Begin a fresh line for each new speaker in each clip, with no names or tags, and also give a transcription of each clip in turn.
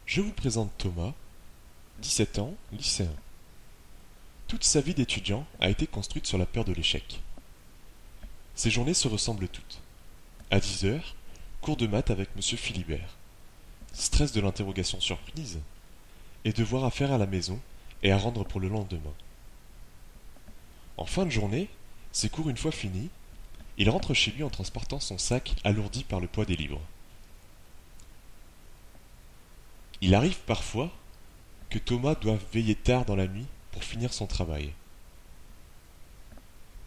Je vous présente Thomas, 17 ans, lycéen. Toute sa vie d'étudiant a été construite sur la peur de l'échec. Ses journées se ressemblent toutes. À 10 heures, cours de maths avec Monsieur Philibert. Stress de l'interrogation surprise. Et devoir à faire à la maison et à rendre pour le lendemain. En fin de journée, ses cours une fois finis, il rentre chez lui en transportant son sac alourdi par le poids des livres. Il arrive parfois que Thomas doive veiller tard dans la nuit pour finir son travail.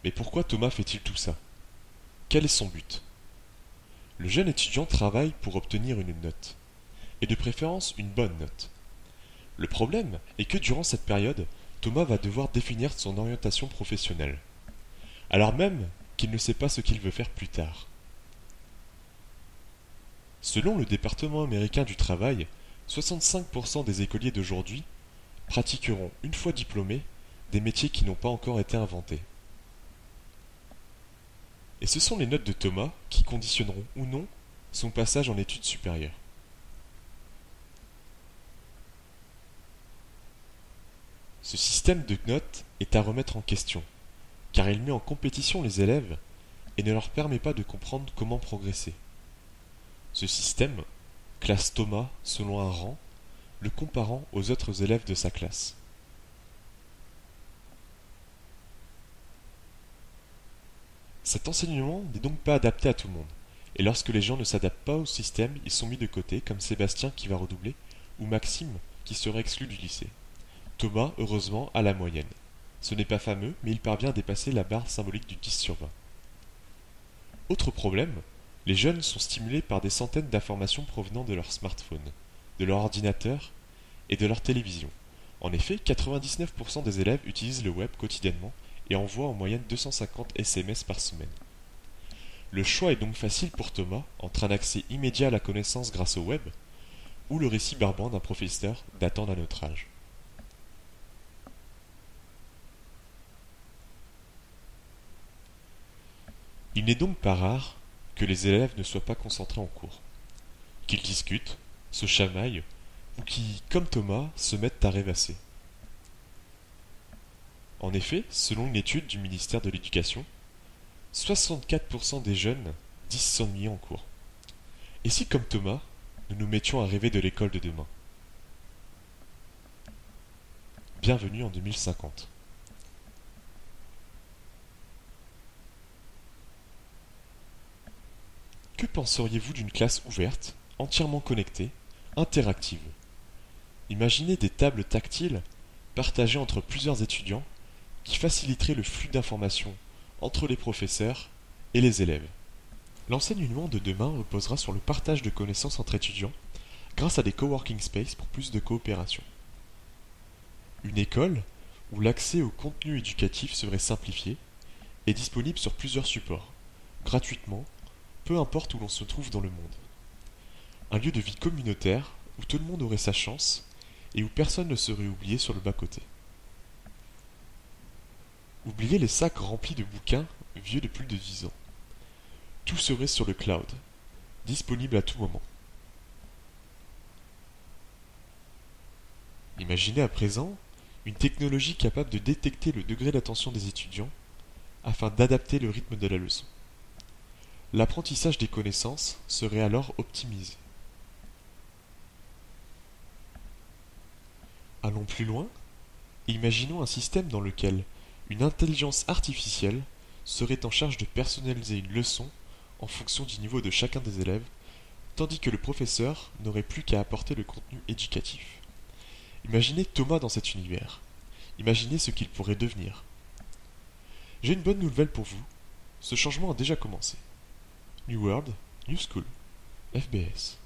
Mais pourquoi Thomas fait-il tout ça? Quel est son but? Le jeune étudiant travaille pour obtenir une note, et de préférence une bonne note. Le problème est que durant cette période, Thomas va devoir définir son orientation professionnelle, alors même qu'il ne sait pas ce qu'il veut faire plus tard. Selon le département américain du travail, 65% des écoliers d'aujourd'hui pratiqueront, une fois diplômés, des métiers qui n'ont pas encore été inventés. Et ce sont les notes de Thomas qui conditionneront ou non son passage en études supérieures. Ce système de notes est à remettre en question, car il met en compétition les élèves et ne leur permet pas de comprendre comment progresser. Ce système classe Thomas selon un rang, le comparant aux autres élèves de sa classe. Cet enseignement n'est donc pas adapté à tout le monde, et lorsque les gens ne s'adaptent pas au système, ils sont mis de côté, comme Sébastien qui va redoubler, ou Maxime qui serait exclu du lycée. Thomas, heureusement, a la moyenne. Ce n'est pas fameux, mais il parvient à dépasser la barre symbolique du 10 sur 20. Autre problème, les jeunes sont stimulés par des centaines d'informations provenant de leur smartphone, de leur ordinateur et de leur télévision. En effet, 99% des élèves utilisent le web quotidiennement et envoient en moyenne 250 SMS par semaine. Le choix est donc facile pour Thomas entre un accès immédiat à la connaissance grâce au web ou le récit barbant d'un professeur datant d'un autre âge. Il n'est donc pas rare que les élèves ne soient pas concentrés en cours, qu'ils discutent, se chamaillent ou qui, comme Thomas, se mettent à rêvasser. En effet, selon une étude du ministère de l'Éducation, 64% des jeunes disent s'ennuyer en cours. Et si, comme Thomas, nous nous mettions à rêver de l'école de demain? Bienvenue en 2050. Que penseriez-vous d'une classe ouverte, entièrement connectée, interactive? Imaginez des tables tactiles partagées entre plusieurs étudiants qui faciliteraient le flux d'informations entre les professeurs et les élèves. L'enseignement de demain reposera sur le partage de connaissances entre étudiants grâce à des coworking spaces pour plus de coopération. Une école où l'accès au contenu éducatif serait simplifié et disponible sur plusieurs supports, gratuitement, peu importe où l'on se trouve dans le monde. Un lieu de vie communautaire où tout le monde aurait sa chance et où personne ne serait oublié sur le bas-côté. Oubliez les sacs remplis de bouquins vieux de plus de 10 ans. Tout serait sur le cloud, disponible à tout moment. Imaginez à présent une technologie capable de détecter le degré d'attention des étudiants afin d'adapter le rythme de la leçon. L'apprentissage des connaissances serait alors optimisé. Allons plus loin et imaginons un système dans lequel une intelligence artificielle serait en charge de personnaliser une leçon en fonction du niveau de chacun des élèves, tandis que le professeur n'aurait plus qu'à apporter le contenu éducatif. Imaginez Thomas dans cet univers. Imaginez ce qu'il pourrait devenir. J'ai une bonne nouvelle pour vous. Ce changement a déjà commencé. New World, New School, FBS.